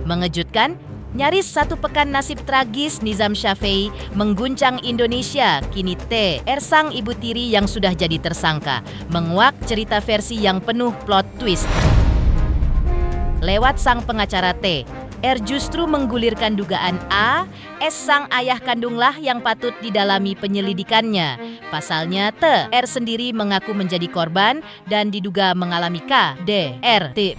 Mengejutkan, nyaris satu pekan nasib tragis Nizam Syafei mengguncang Indonesia. Kini TR sang ibu tiri yang sudah jadi tersangka menguak cerita versi yang penuh plot twist. Lewat sang pengacara T, R justru menggulirkan dugaan sang ayah kandunglah yang patut didalami penyelidikannya. Pasalnya R sendiri mengaku menjadi korban dan diduga mengalami KDRT.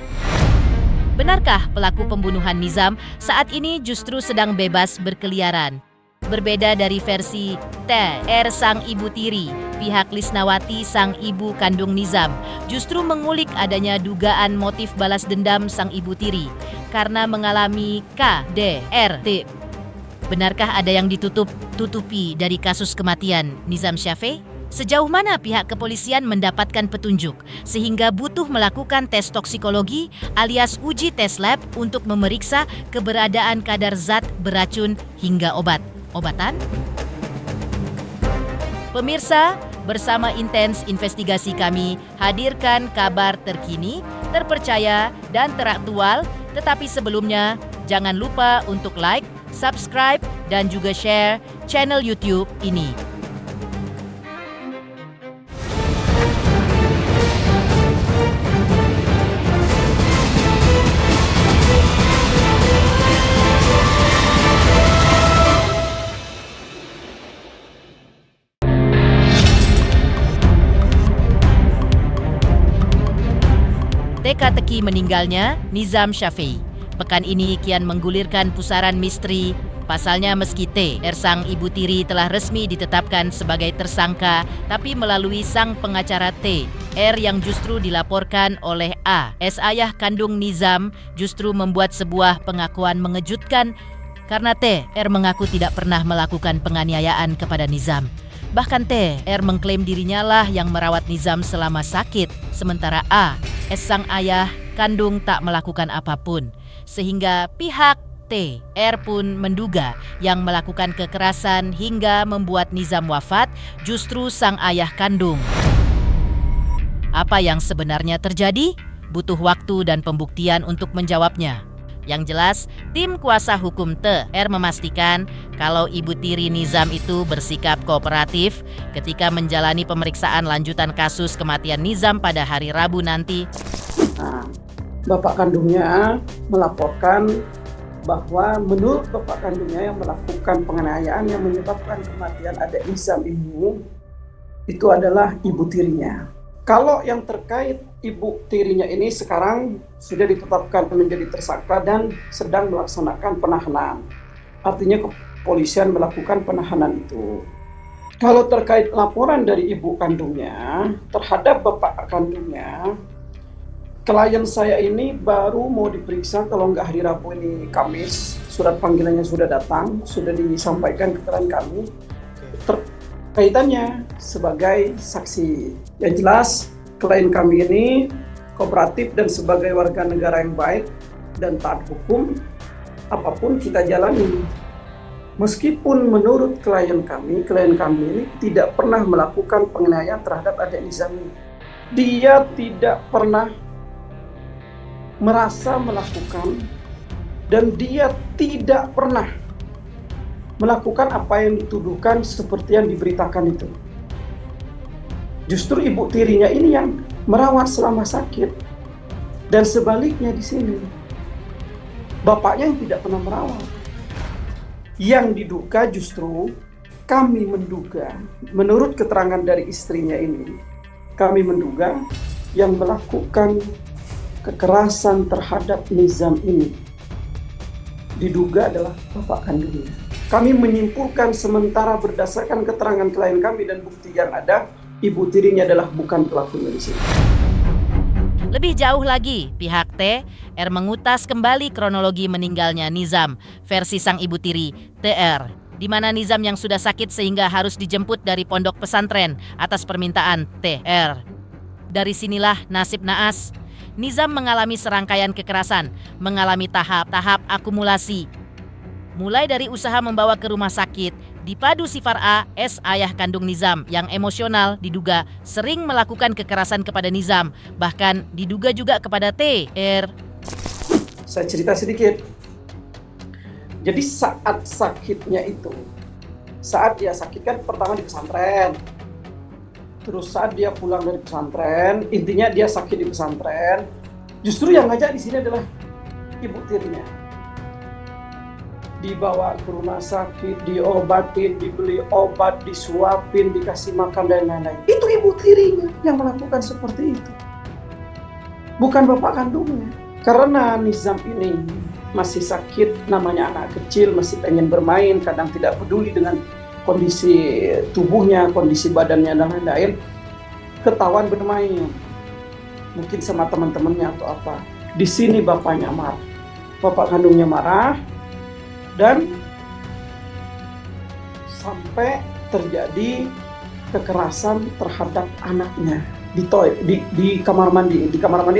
Benarkah pelaku pembunuhan Nizam saat ini justru sedang bebas berkeliaran? Berbeda dari versi R sang ibu tiri, pihak Lisnawati sang ibu kandung Nizam justru mengulik adanya dugaan motif balas dendam sang ibu tiri karena mengalami KDRT. Benarkah ada yang ditutupi dari kasus kematian Nizam Syafei? Sejauh mana pihak kepolisian mendapatkan petunjuk sehingga butuh melakukan tes toksikologi alias uji tes lab untuk memeriksa keberadaan kadar zat beracun hingga obatan? Pemirsa, bersama intens investigasi kami hadirkan kabar terkini, terpercaya, dan teraktual. Tetapi sebelumnya, jangan lupa untuk like, subscribe, dan juga share channel YouTube ini. Teka-teki meninggalnya Nizam Syafei. Pekan ini kian menggulirkan pusaran misteri. Pasalnya meski TR sang ibu tiri telah resmi ditetapkan sebagai tersangka, tapi melalui sang pengacara TR yang justru dilaporkan oleh ayah kandung Nizam justru membuat sebuah pengakuan mengejutkan karena TR mengaku tidak pernah melakukan penganiayaan kepada Nizam. Bahkan TR mengklaim dirinya lah yang merawat Nizam selama sakit, sementara sang ayah kandung tak melakukan apapun. Sehingga pihak TR pun menduga yang melakukan kekerasan hingga membuat Nizam wafat justru sang ayah kandung. Apa yang sebenarnya terjadi? Butuh waktu dan pembuktian untuk menjawabnya. Yang jelas, tim kuasa hukum TR memastikan kalau ibu tiri Nizam itu bersikap kooperatif ketika menjalani pemeriksaan lanjutan kasus kematian Nizam pada hari Rabu nanti. Bapak kandungnya melaporkan bahwa menurut bapak kandungnya yang melakukan penganiayaan yang menyebabkan kematian adik Nizam itu adalah ibu tirinya. Kalau yang terkait ibu tirinya ini sekarang sudah ditetapkan menjadi tersangka dan sedang melaksanakan penahanan. Artinya kepolisian melakukan penahanan itu. Kalau terkait laporan dari ibu kandungnya terhadap bapak kandungnya, klien saya ini baru mau diperiksa kalau nggak hari Rabu ini Kamis. Surat panggilannya sudah datang, sudah disampaikan keterangan kami. Kaitannya sebagai saksi. Yang jelas klien kami ini kooperatif dan sebagai warga negara yang baik dan taat hukum, apapun kita jalani. Meskipun menurut klien kami ini tidak pernah melakukan penganiayaan terhadap adik Nizam. Dia tidak pernah merasa melakukan dan dia tidak pernah melakukan apa yang dituduhkan seperti yang diberitakan itu. Justru ibu tirinya ini yang merawat selama sakit. Dan sebaliknya di sini, bapaknya yang tidak pernah merawat. Yang diduga justru kami menduga, menurut keterangan dari istrinya ini, kami menduga yang melakukan kekerasan terhadap Nizam ini diduga adalah bapak kandungnya. Kami menyimpulkan sementara berdasarkan keterangan klien kami dan bukti yang ada, ibu tirinya adalah bukan pelakunya di sini. Lebih jauh lagi, pihak TR mengutas kembali kronologi meninggalnya Nizam versi sang ibu tiri TR, di mana Nizam yang sudah sakit sehingga harus dijemput dari pondok pesantren atas permintaan TR. Dari sinilah nasib naas. Nizam mengalami serangkaian kekerasan, mengalami tahap-tahap akumulasi. Mulai dari usaha membawa ke rumah sakit, dipadu sifar ayah kandung Nizam yang emosional diduga sering melakukan kekerasan kepada Nizam, bahkan diduga juga kepada TR. Saya cerita sedikit. Jadi saat sakitnya itu, saat dia sakit kan pertama di pesantren, terus saat dia pulang dari pesantren, intinya dia sakit di pesantren, justru yang ngajak di sini adalah ibu tirinya. Dibawa ke rumah sakit, diobatin, dibeli obat, disuapin, dikasih makan dan lain-lain. Itu ibu tirinya yang melakukan seperti itu, bukan bapak kandungnya. Karena Nizam ini masih sakit, namanya anak kecil, masih pengen bermain, kadang tidak peduli dengan kondisi tubuhnya, kondisi badannya dan lain-lain, ketahuan bermain, mungkin sama teman-temannya atau apa. Di sini bapaknya marah, bapak kandungnya marah, dan sampai terjadi kekerasan terhadap anaknya di kamar mandi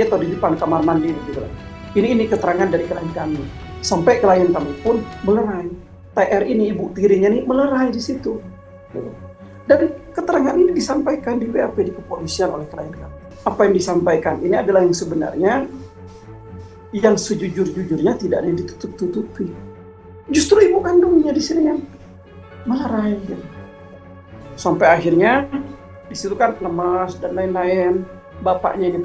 atau di depan kamar mandi gitu. Ini keterangan dari klien kami. Sampai klien kami pun melerai. TR ini ibu tirinya nih melerai di situ. Dan keterangan ini disampaikan di BAP di kepolisian oleh klien kami. Apa yang disampaikan ini adalah yang sebenarnya, yang sejujur-jujurnya tidak ada yang ditutup-tutupi. Justru ibu kandungnya di sini yang melerai. Sampai akhirnya di situ kan lemas dan lain-lain, bapaknya ini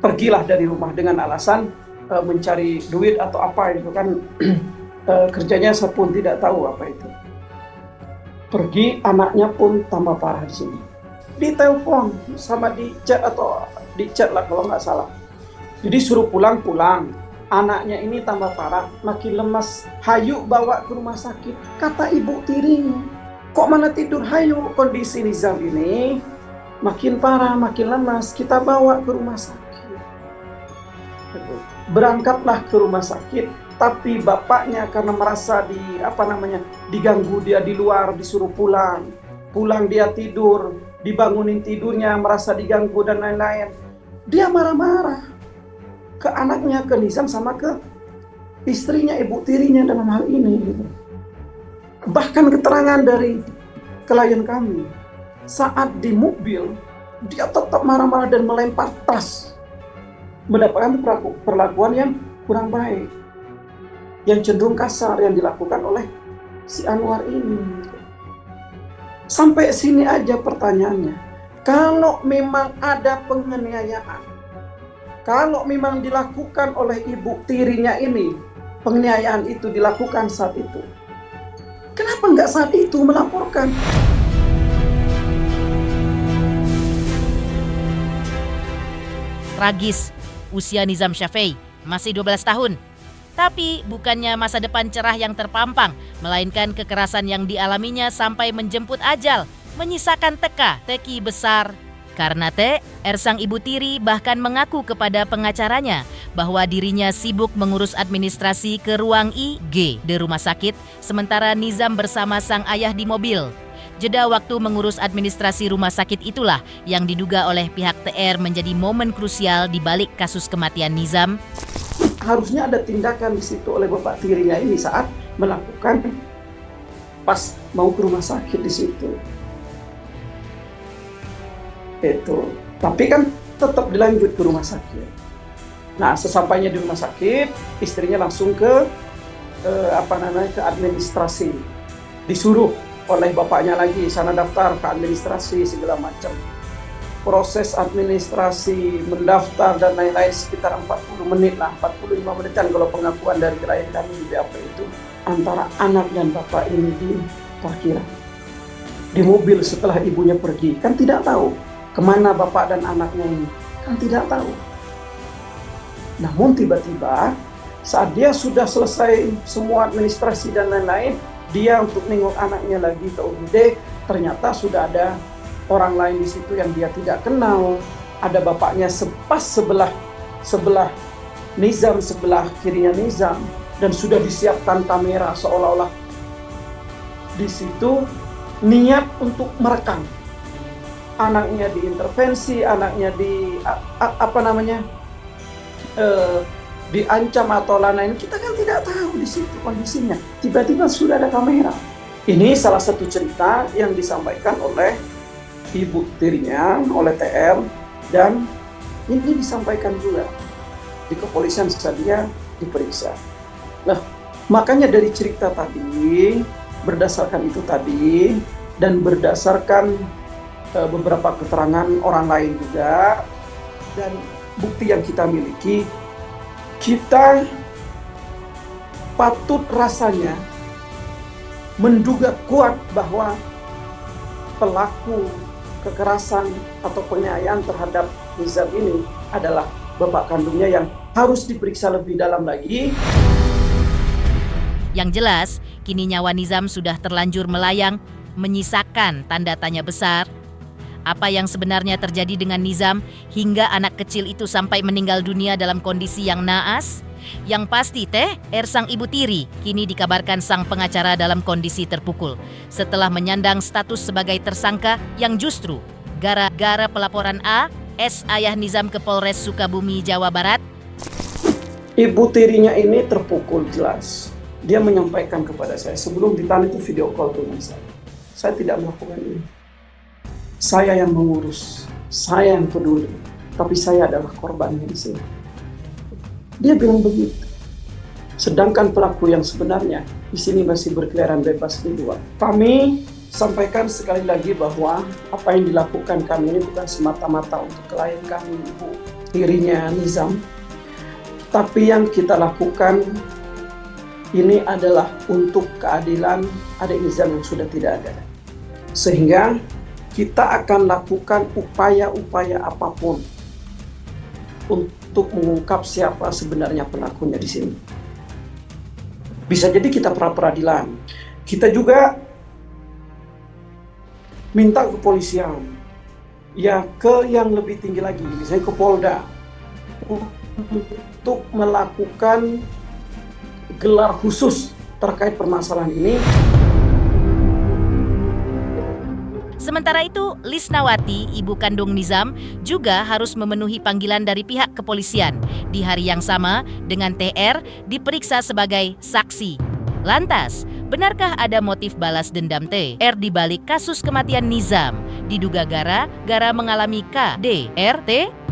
pergilah dari rumah dengan alasan mencari duit atau apa itu kan. Kerjanya saya pun tidak tahu apa itu. Pergi, anaknya pun tambah parah di sini. Ditelepon sama di chat lah kalau nggak salah. Jadi suruh pulang. Anaknya ini tambah parah, makin lemas. Hayu bawa ke rumah sakit. Kata ibu tirinya, kok mana tidur, hayu, kondisi Nizam ini makin parah, makin lemas, kita bawa ke rumah sakit. Berangkatlah ke rumah sakit, tapi bapaknya karena merasa diganggu, dia di luar, disuruh pulang dia tidur, dibangunin tidurnya, merasa diganggu dan lain-lain. Dia marah-marah ke anaknya, ke Nizam, sama ke istrinya, ibu tirinya dalam hal ini gitu. Bahkan keterangan dari klien kami, saat di mobil dia tetap marah-marah dan melempar tas, mendapatkan perlakuan yang kurang baik, yang cenderung kasar yang dilakukan oleh si Anwar ini. Sampai sini aja pertanyaannya, kalau memang ada penganiayaan, kalau memang dilakukan oleh ibu tirinya ini, penganiayaan itu dilakukan saat itu, kenapa nggak saat itu melaporkan? Tragis, usia Nizam Syafei masih 12 tahun. Tapi bukannya masa depan cerah yang terpampang, melainkan kekerasan yang dialaminya sampai menjemput ajal, menyisakan teka-teki besar. Karena sang ibu tiri bahkan mengaku kepada pengacaranya bahwa dirinya sibuk mengurus administrasi ke ruang IG di rumah sakit, sementara Nizam bersama sang ayah di mobil. Jeda waktu mengurus administrasi rumah sakit itulah yang diduga oleh pihak TR menjadi momen krusial di balik kasus kematian Nizam. Harusnya ada tindakan di situ oleh bapak tirinya ini saat melakukan pas mau ke rumah sakit di situ. Itu. Tapi kan tetap dilanjut ke rumah sakit. Nah, sesampainya di rumah sakit, istrinya langsung ke administrasi. Disuruh oleh bapaknya lagi sana daftar ke administrasi segala macam. Proses administrasi, mendaftar dan lain-lain sekitar 40 menit lah, 45 menitan kalau pengakuan dari klien kami di BAP itu. Antara anak dan bapak ini di parkiran, di mobil setelah ibunya pergi, kan tidak tahu kemana bapak dan anaknya ini, kan tidak tahu. Namun tiba-tiba saat dia sudah selesai semua administrasi dan lain-lain, dia untuk nengok anaknya lagi ke UGD, ternyata sudah ada orang lain di situ yang dia tidak kenal. Ada bapaknya pas sebelah Nizam, sebelah kirinya Nizam, dan sudah disiapkan kamera seolah-olah di situ niat untuk merekam. Anaknya diintervensi, anaknya diancam atau lain-lain, kita kan tidak tahu di situ kondisinya. Tiba-tiba sudah ada kamera. Ini salah satu cerita yang disampaikan oleh ibu tirinya, oleh TR, dan ini disampaikan juga di kepolisian setelah dia diperiksa. Nah, makanya dari cerita tadi, berdasarkan itu tadi, dan berdasarkan beberapa keterangan orang lain juga, dan bukti yang kita miliki, kita patut rasanya menduga kuat bahwa pelaku kekerasan atau penganiayaan terhadap Nizam ini adalah bapak kandungnya yang harus diperiksa lebih dalam lagi. Yang jelas, kini nyawa Nizam sudah terlanjur melayang, menyisakan tanda tanya besar. Apa yang sebenarnya terjadi dengan Nizam hingga anak kecil itu sampai meninggal dunia dalam kondisi yang naas? Yang pasti TR sang ibu tiri kini dikabarkan sang pengacara dalam kondisi terpukul setelah menyandang status sebagai tersangka yang justru gara-gara pelaporan AS ayah Nizam ke Polres Sukabumi, Jawa Barat. Ibu tirinya ini terpukul jelas. Dia menyampaikan kepada saya sebelum ditanya itu video call dengan saya. Saya tidak melakukan ini. Saya yang mengurus, saya yang peduli, tapi saya adalah korbannya di sini. Dia bilang begitu. Sedangkan pelaku yang sebenarnya di sini masih berkeliaran bebas di luar. Kami sampaikan sekali lagi bahwa apa yang dilakukan kami ini bukan semata-mata untuk klien kami, ibu tirinya Nizam, tapi yang kita lakukan ini adalah untuk keadilan adik Nizam yang sudah tidak ada. Sehingga kita akan lakukan upaya-upaya apapun untuk mengungkap siapa sebenarnya pelakunya di sini. Bisa jadi kita pra-peradilan. Kita juga minta ke kepolisian, ya ke yang lebih tinggi lagi, misalnya ke Polda, untuk melakukan gelar khusus terkait permasalahan ini. Sementara itu, Lisnawati, ibu kandung Nizam, juga harus memenuhi panggilan dari pihak kepolisian. Di hari yang sama, dengan TR diperiksa sebagai saksi. Lantas, benarkah ada motif balas dendam TR di balik kasus kematian Nizam? Diduga gara mengalami KDRT?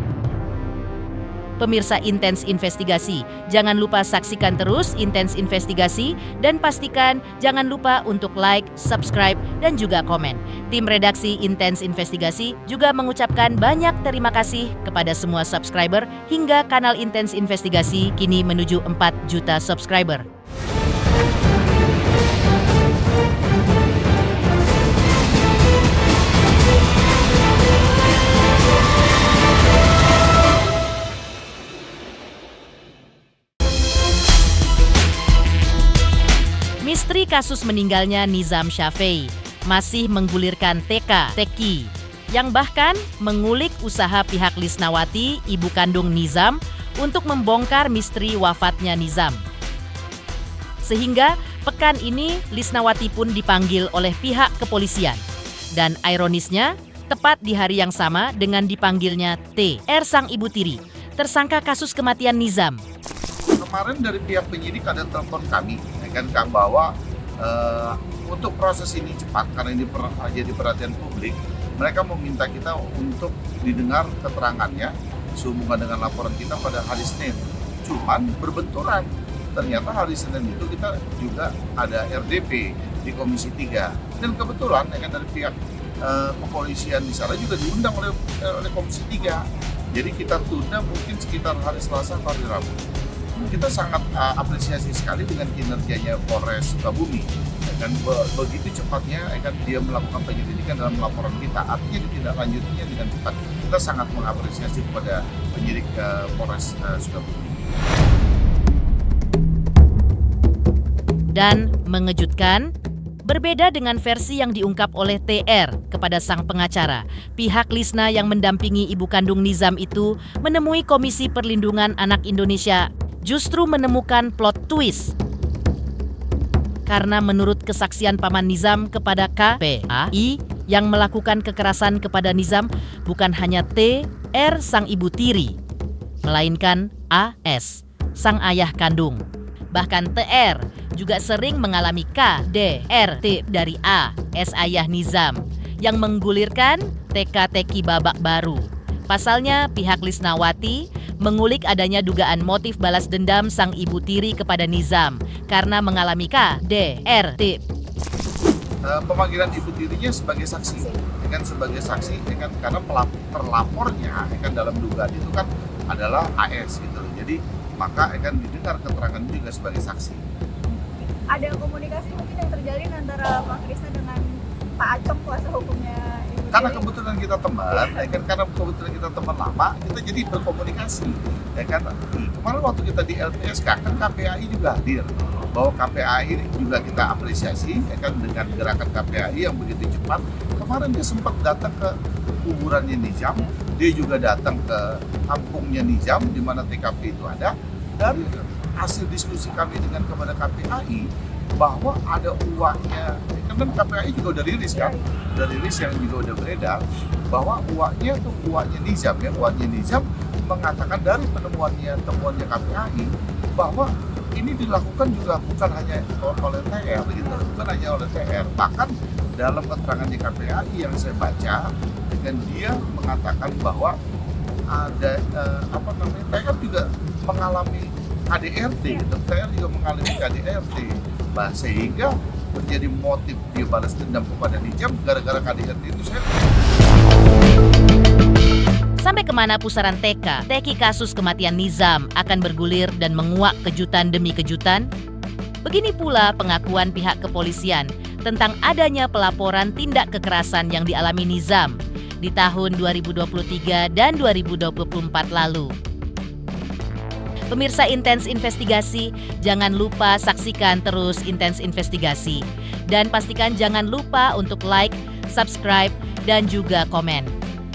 Pemirsa Intens Investigasi, jangan lupa saksikan terus Intens Investigasi dan pastikan jangan lupa untuk like, subscribe, dan juga komen. Tim redaksi Intens Investigasi juga mengucapkan banyak terima kasih kepada semua subscriber hingga kanal Intens Investigasi kini menuju 4 juta subscriber. Misteri kasus meninggalnya Nizam Syafei masih menggulirkan teka-teki yang bahkan mengulik usaha pihak Lisnawati, ibu kandung Nizam, untuk membongkar misteri wafatnya Nizam. Sehingga pekan ini Lisnawati pun dipanggil oleh pihak kepolisian. Dan ironisnya, tepat di hari yang sama dengan dipanggilnya TR sang ibu tiri, tersangka kasus kematian Nizam. Kemarin dari pihak penyidik ada telepon kami, kan bahwa untuk proses ini cepat karena ini jadi perhatian publik, mereka meminta kita untuk didengar keterangannya sehubungan dengan laporan kita pada hari Senin. Cuman berbenturan, ternyata hari Senin itu kita juga ada RDP di Komisi 3 dan kebetulan dari pihak kepolisian di sana juga diundang oleh Komisi 3. Jadi kita tunda mungkin sekitar hari Selasa atau hari Rabu. Kita sangat apresiasi sekali dengan kinerjanya Polres Sukabumi, dan begitu cepatnya dia melakukan penyelidikan dalam laporan kita, artinya ditindaklanjutinya dengan cepat. Kita sangat mengapresiasi kepada penyidik Polres Sukabumi. Dan mengejutkan, berbeda dengan versi yang diungkap oleh TR kepada sang pengacara, pihak Lisna yang mendampingi ibu kandung Nizam itu menemui Komisi Perlindungan Anak Indonesia justru menemukan plot twist. Karena menurut kesaksian paman Nizam kepada KPAI yang melakukan kekerasan kepada Nizam bukan hanya TR sang ibu tiri, melainkan AS sang ayah kandung. Bahkan TR juga sering mengalami KDRT dari AS ayah Nizam yang menggulirkan teka-teki babak baru. Pasalnya pihak Lisnawati mengulik adanya dugaan motif balas dendam sang ibu tiri kepada Nizam karena mengalami KDRT. Pemanggilan ibu tirinya sebagai saksi, sebagai saksi, karena terlapornya dalam dugaan itu kan adalah AS gitu. Jadi maka didengar keterangan juga sebagai saksi. Ada komunikasi mungkin yang terjalin antara Pak Krisna dengan Pak Acong kuasa hukumnya ibu Karena tiri? kebetulan kita teman, karena kebetulan kita teman lama, kita jadi berkomunikasi. Kemarin waktu kita di LPSK kan KPAI juga hadir. Bahwa KPAI juga kita apresiasi dengan gerakan KPAI yang begitu cepat. Kemarin dia sempat datang ke kuburannya Nizam, dia juga datang ke kampungnya Nizam di mana TKP itu ada. Dari hasil diskusi kami dengan kepada KPAI bahwa ada uangnya, kan KPAI juga udah rilis kan, yang juga udah beredar bahwa uangnya itu uangnya Nizam mengatakan dari temuannya KPAI bahwa ini dilakukan juga bukan hanya oleh TR gitu, bukan hanya oleh TR, bahkan dalam keterangan di KPAI yang saya baca, dengan dia mengatakan bahwa ada TR juga mengalami KDRT, gitu. TR juga mengalami KDRT, sehingga menjadi motif dia balas dendam kepada Nizam gara-gara KDRT itu saya. Sampai kemana pusaran teki kasus kematian Nizam akan bergulir dan menguak kejutan demi kejutan? Begini pula pengakuan pihak kepolisian tentang adanya pelaporan tindak kekerasan yang dialami Nizam di tahun 2023 dan 2024 lalu. Pemirsa Intens Investigasi, jangan lupa saksikan terus Intens Investigasi. Dan pastikan jangan lupa untuk like, subscribe, dan juga komen.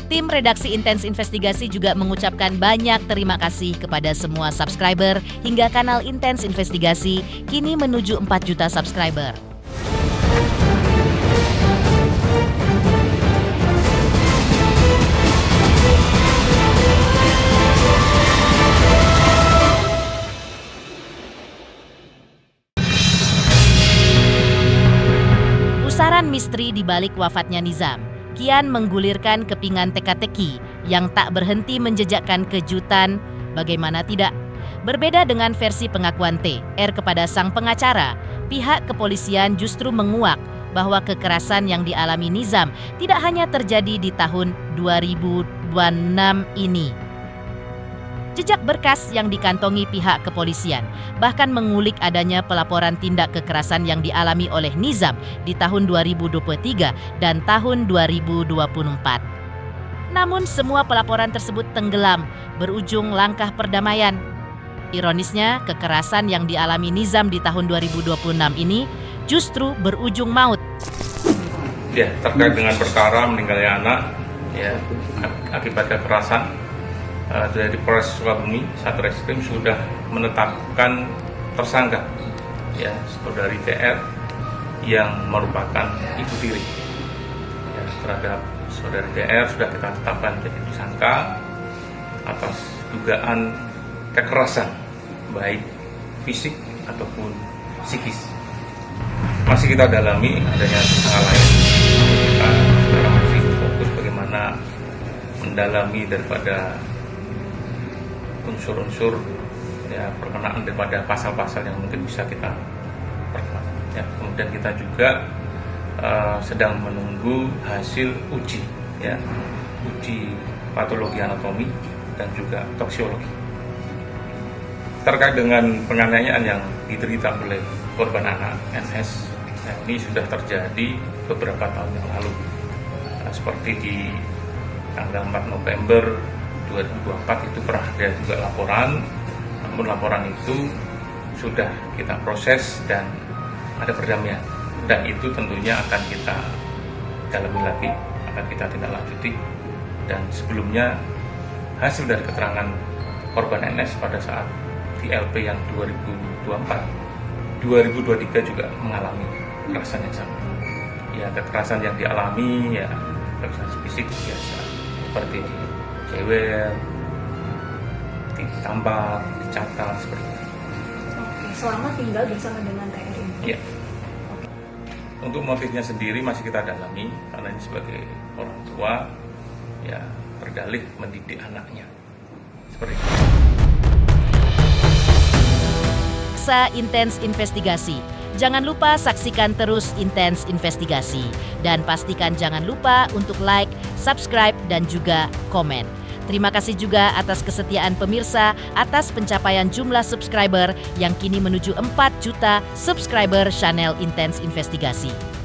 Tim redaksi Intens Investigasi juga mengucapkan banyak terima kasih kepada semua subscriber hingga kanal Intens Investigasi kini menuju 4 juta subscriber. Pusaran misteri di balik wafatnya Nizam kian menggulirkan kepingan teka-teki yang tak berhenti menjejakkan kejutan, bagaimana tidak. Berbeda dengan versi pengakuan TR kepada sang pengacara, pihak kepolisian justru menguak bahwa kekerasan yang dialami Nizam tidak hanya terjadi di tahun 2026 ini. Jejak berkas yang dikantongi pihak kepolisian bahkan mengulik adanya pelaporan tindak kekerasan yang dialami oleh Nizam di tahun 2023 dan tahun 2024. Namun semua pelaporan tersebut tenggelam, berujung langkah perdamaian. Ironisnya, kekerasan yang dialami Nizam di tahun 2026 ini justru berujung maut. Ya, terkait dengan perkara meninggalnya anak ya akibat kekerasan, dari Polres Sukabumi, Satreskrim sudah menetapkan tersangka ya saudari TR yang merupakan ibu tiri. Ya, terhadap saudari TR sudah kita tetapkan jadi tersangka atas dugaan kekerasan baik fisik ataupun psikis. Masih kita dalami adanya tersangka lain. Kita sekarang masih fokus bagaimana mendalami daripada unsur-unsur ya perkenaan daripada pasal-pasal yang mungkin bisa kita perkuat. Ya, kemudian kita juga sedang menunggu hasil uji patologi anatomi dan juga toksiologi terkait dengan penganiayaan yang diderita oleh korban anak NS. Nah, ini sudah terjadi beberapa tahun yang lalu, seperti di tanggal 4 November 2024 itu pernah ada juga laporan, namun laporan itu sudah kita proses dan ada perdamaian, dan itu tentunya akan kita dalami lagi, akan kita tindak lanjuti. Dan sebelumnya hasil dari keterangan korban NS pada saat di LP yang 2023 juga mengalami kekerasan yang sama. Ya, kekerasan yang dialami ya kekerasan fisik biasa seperti cewek, ditampar, dicatat seperti itu. Oke, selama tinggal bersama dengan TR ini? Iya. Untuk motifnya sendiri masih kita dalami karena ini sebagai orang tua ya berdalih mendidik anaknya. Seperti itu. Intens Investigasi. Jangan lupa saksikan terus Intens Investigasi. Dan pastikan jangan lupa untuk like, subscribe, dan juga komen. Terima kasih juga atas kesetiaan pemirsa atas pencapaian jumlah subscriber yang kini menuju 4 juta subscriber channel Intens Investigasi.